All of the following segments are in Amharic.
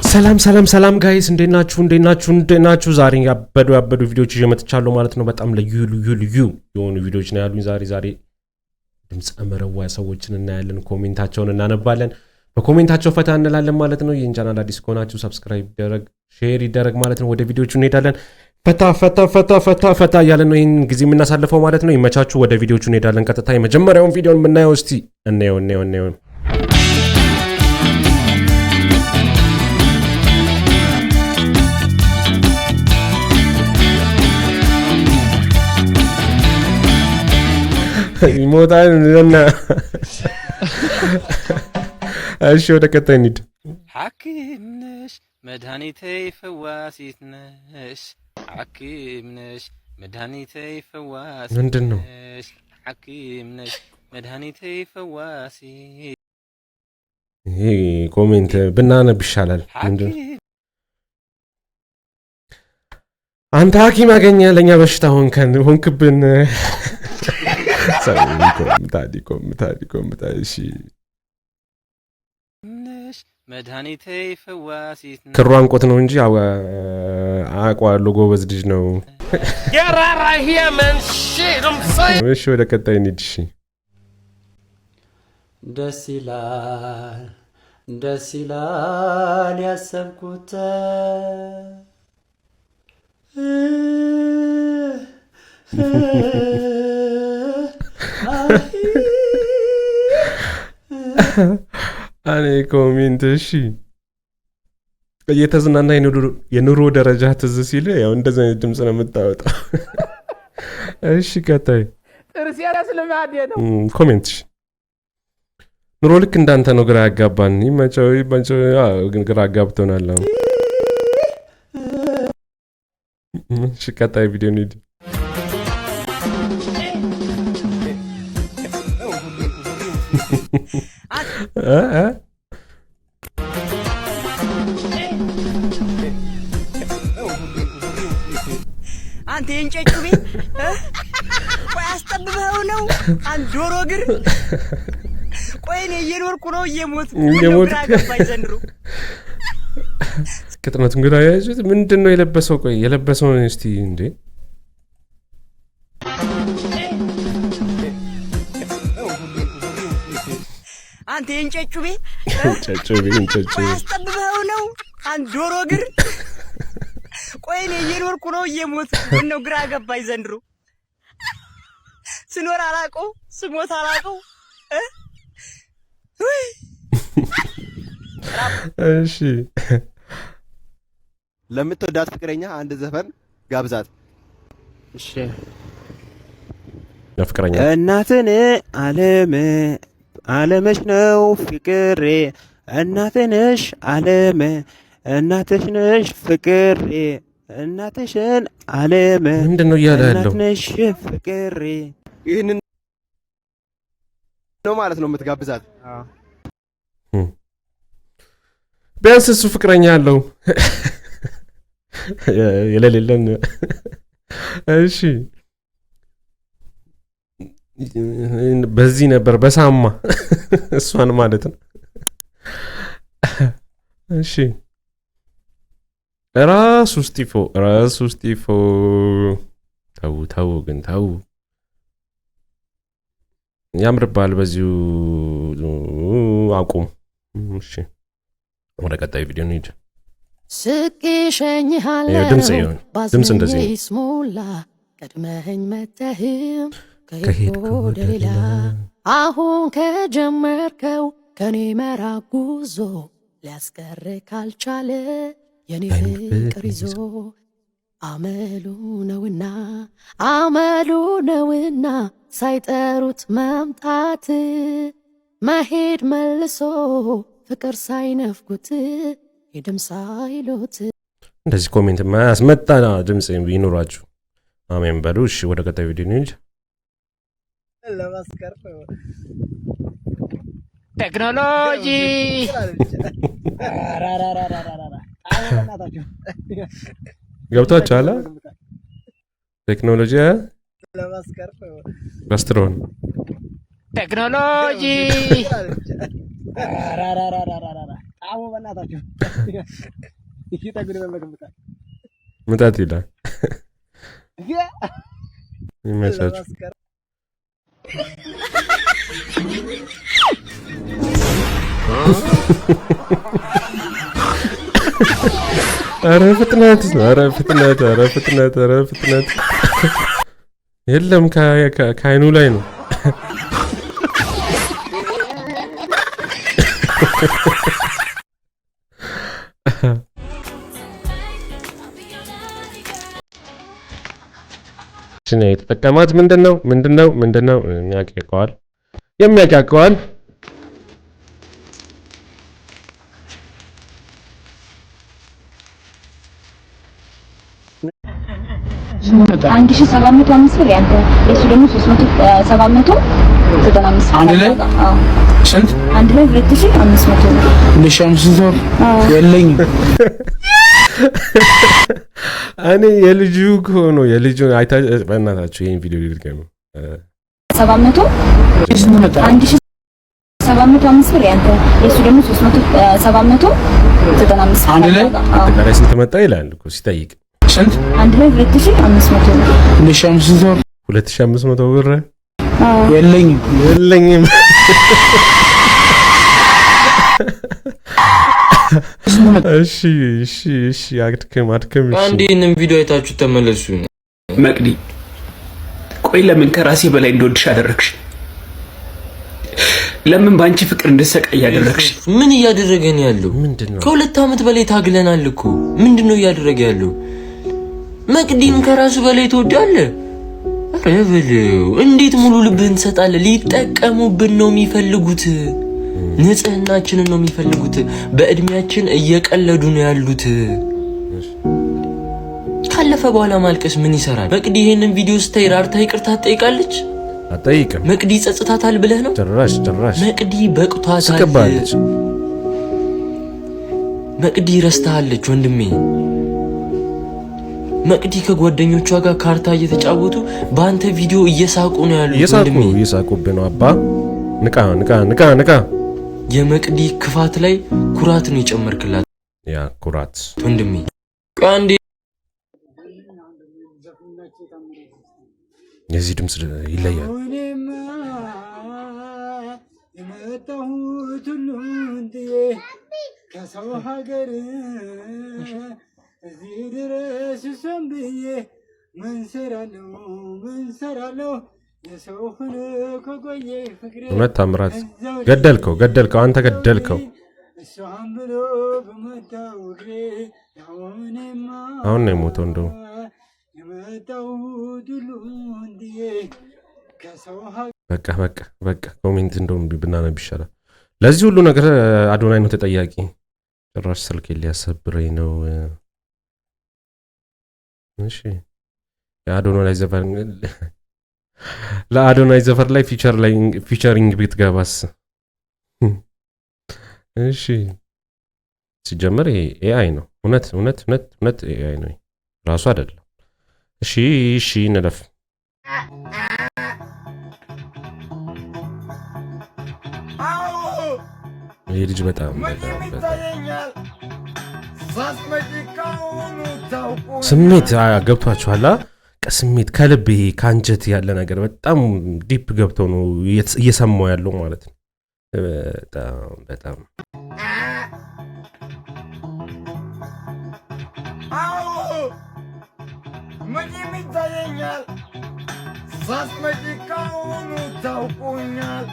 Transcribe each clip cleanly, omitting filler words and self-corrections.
ሰላም ጋይስ እንዴናችሁ ዛሬ ያበዱ ቪዲዮዎች ይዤ መጥቻለሁ ማለት ነው። በጣም ልዩ የሆኑ ቪዲዮዎች ነው ያሉኝ ዛሬ ድምጽ መረዋ ሰዎችን እናያለን፣ ኮሜንታቸውን እናነባለን፣ በኮሜንታቸው ፈታ እንላለን ማለት ነው። ይህን ቻናል አዲስ ከሆናችሁ ሰብስክራይብ ይደረግ፣ ሼር ይደረግ ማለት ነው። ወደ ቪዲዮቹ እንሄዳለን። ፈታ እያለን ነው ይህን ጊዜ የምናሳልፈው ማለት ነው። ይመቻችሁ። ወደ ቪዲዮቹ እንሄዳለን። ቀጥታ የመጀመሪያውን ቪዲዮን የምናየው እስቲ እናየው። ይሞታል እና እሺ ወደ ቀጣይ እንሂድ። ሐኪም ነሽ መድኃኒቴ ፈዋሲት ነሽ፣ ሐኪም ነሽ መድኃኒቴ ፈዋሲት ነሽ። ምንድን ነው ሐኪም ነሽ መድኃኒቴ ፈዋሲ? ይሄ ኮሜንት ብናነብ ይሻላል። ምንድን አንተ ሐኪም አገኘ ለኛ በሽታ ሆንክብን። ኮምታ እሺ መድኃኒቴ ፈዋሲት ነሽ። ክሯን ቆት ነው እንጂ አውቀዋለሁ፣ ጎበዝ ልጅ ነው። እሺ ወደ ቀጣይ እንሂድ። እሺ ደስ ይላል ያሰብኩት እኔ ኮሜንት እሺ እየተዝናና የኑሮ ደረጃ ትዝ ሲል ያው እንደዚህ አይነት ድምጽ ነው የምታወጣው። እሺ ቀጣይ ጥርስ ያስልማዴ ነው ኮሜንት። እሺ ኑሮ ልክ እንዳንተ ነው፣ ግራ ያጋባን። ይመቸው ግን ግራ ያጋብቶናል። እሺ ቀጣይ ቪዲዮ እንሂድ። አንተ የእንጨጩ ቤት ቆይ አስጠብበው ነው አንድ ዶሮ እግር። ቆይ እኔ እየኖርኩ ነው እየሞት ገባኝ ዘንድሮ። ከጥናቱን ግራ ያያችሁት ምንድን ነው የለበሰው? ቆይ የለበሰው እስቲ እንዴ አንተ የእንጨጩ ቤት ቆይ አስጠብበው ነው አንድ ዶሮ እግር። ቆይ እኔ እየኖርኩ ነው እየሞት ነው ግራ ገባኝ ዘንድሮ። ስኖር አላውቀው ስሞት አላውቀው። እሺ ለምትወዳት ፍቅረኛ አንድ ዘፈን ጋብዛት። እሺ ለፍቅረኛ እናትን ዓለምሽ ነው ፍቅሬ፣ እናትንሽ ዓለም እናትሽ ነሽ ፍቅሬ፣ እናትሽን ዓለም ምንድነው እያለ ያለው? እናትሽ ፍቅሬ። ይህንን ነው ማለት ነው የምትጋብዛት። ቢያንስ እሱ ፍቅረኛ አለው የሌለን። እሺ በዚህ ነበር በሳማ እሷን ማለት ነው። እሺ ራሱ ስቲፎ ተው ግን ተው፣ ያምርባል። በዚሁ አቁም። እሺ ወደ ቀጣይ ቪዲዮ እንሂድ። ስቅሸኝሃለሁ ድምፅ እንደዚህ ስሞላ ቀድመኸኝ መተህም ከሄድኩ ወደ ሌላ አሁን ከጀመርከው ከኔ መራቅ ጉዞ ሊያስቀር ካልቻለ የኔ ፍቅር ይዞ አመሉ ነውና ሳይጠሩት መምጣት መሄድ መልሶ ፍቅር ሳይነፍጉት ሄድም ሳይሎት። እንደዚህ ኮሜንት ማያስመጣ ድምፅ ይኖራችሁ አሜን በሉ። እሺ ወደ ቀጣይ ቪዲዮ እንሂድ። ቴክኖሎጂ ገብቷችኋል? ቴክኖሎጂ ጋስትሮን ቴክኖሎጂ አዎ በእናታችሁ ይጠግድ በመገምታ ምጣት ይላል ይመቻችሁ። ኧረ ፍጥነት የለም ከአይኑ ላይ ነው። እሺ የተጠቀማት ምንድነው የሚያውቀዋል አንድ ሺህ 705 ብር ያንተ እሱ ደግሞ 795 አንድ ላይ ስንት? አንድ ላይ 2500 ብር 2500 ብር የለኝም። እኔ የልጁ ሆኖ የልጁ አይታ በእናታችሁ ይሄን ቪዲዮ ልድገም 700 አንድ ሺህ 705 ብር ያንተ እሱ ደግሞ 795 አንድ ላይ ስንት መጣ ይላል እኮ ሲጠይቅ ስንት? አንድ ላይ 2500 ብር 2500 ብር የለኝም። እሺ አድክም አንዴ ይሄንን ቪዲዮ አይታችሁ ተመለሱ። መቅዲ ቆይ ለምን ከራሴ በላይ እንደወድሽ አደረግሽ? ለምን ባንቺ ፍቅር እንደሰቃይ ያደረግሽ? ምን እያደረገ ነው ያለው? ከሁለት ዓመት በላይ ታግለናል እኮ ምንድነው እያደረገ ያለው? መቅዲን ከራሱ በላይ ትወዳለህ? ኧረ በለው እንዴት ሙሉ ልብህን ትሰጣለህ? ሊጠቀሙብን ነው የሚፈልጉት። ንጽህናችንን ነው የሚፈልጉት። በእድሜያችን እየቀለዱ ነው ያሉት። ካለፈ በኋላ ማልቀስ ምን ይሰራል? መቅዲ ይሄንን ቪዲዮ ስታይ ራርታ ይቅርታ ትጠይቃለች? አትጠይቅም። መቅዲ ጸጽታታል ብለህ ነው? ጭራሽ መቅዲ በቅቷታል። መቅዲ ረስታለች ወንድሜ። መቅዲ ከጓደኞቿ ጋር ካርታ እየተጫወቱ በአንተ ቪዲዮ እየሳቁ ነው ያሉት ወንድሜ። እየሳቁብህ ነው አባ። ንቃ የመቅዲ ክፋት ላይ ኩራት ነው የጨመርክላት። ያ ኩራት ወንድሜ። አንዴ የዚህ ድምጽ ይለያል። የመጣሁት ሁሉን ጥዬ ከሰው ሀገር እዚህ ድረስ እሷን ብዬ ምን ሰራለሁ የሰው ሆነ ከቆየ ፍቅሬ። እውነት ታምራት ገደልከው አንተ ገደልከው። እሷን ብሎ በመታው እግሬ አሁን ነው የሞተው። እንደው የመጣሁት ሁሉን ጥዬ ከሰው በቃ ኮሜንት እንደውም ብናነብ ይሻላል። ለዚህ ሁሉ ነገር አዶናይ ነው ተጠያቂ። ጭራሽ ስልክ ሊያሰብረኝ ነው። እሺ ለአዶናይ ዘፈን ላይ ፊቸሪንግ ብትገባስ? እሺ ሲጀመር ይሄ ኤአይ ነው። እውነት ኤአይ ነው ራሱ አይደለም። እሺ እንለፍ። ይሄ ልጅ በጣም ስሜት ገብቷችኋል? ስሜት ከልብ ይሄ ከአንጀት ያለ ነገር በጣም ዲፕ ገብተው ነው እየሰማው ያለው ማለት ነው። በጣም ምን ይታየኛል? ሳትመጪ ከሆኑ ታውቁኛል።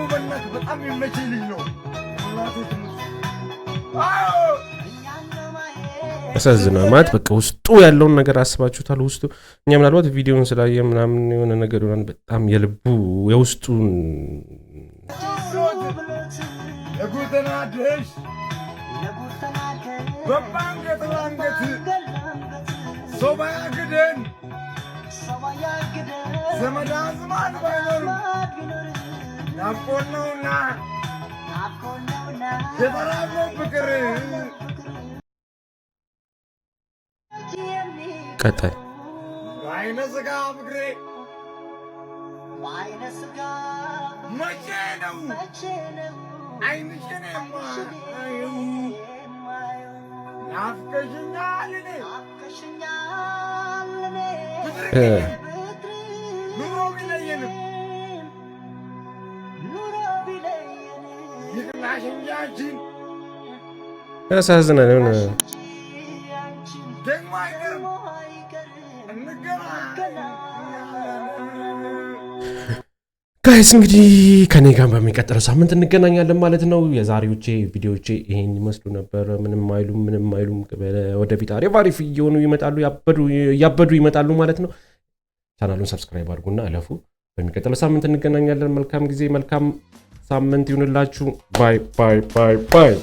በእናትህ በጣም የሚመቸኝ ልጅ ነው። ያሳዝናል ማለት በቃ ውስጡ ያለውን ነገር አስባችሁታል? ውስጡ እኛ ምናልባት ቪዲዮውን ስላየ ምናምን የሆነ ነገር ይሆናል። በጣም የልቡ የውስጡን ለጉተናደሽ በባንገት ባንገት ሰው ባያግደን ዘመድ አዝማድ ባይኖርም ናፍቆን ነውና የተራብነው ፍቅር ቀጣይ አይነ ስጋ ፍቅሬ መቼ ነው አይንሽን የማየው? ናፍቀሽኛል እኔ ኑሮ ቢለየንም ይቅናሽ እንጂ አንቺን ያሳዝናል። የሆነ ደግሞ አይቀርም ጋይስ እንግዲህ ከኔ ጋር በሚቀጥለው ሳምንት እንገናኛለን ማለት ነው። የዛሬዎቼ ቪዲዮዎቼ ይሄን ይመስሉ ነበር። ምንም አይሉም። ወደፊት አሪፍ እየሆኑ ይመጣሉ፣ ያበዱ ይመጣሉ ማለት ነው። ቻናሉን ሰብስክራይብ አድርጉና አለፉ። በሚቀጥለው ሳምንት እንገናኛለን። መልካም ጊዜ፣ መልካም ሳምንት ይሁንላችሁ። ባይ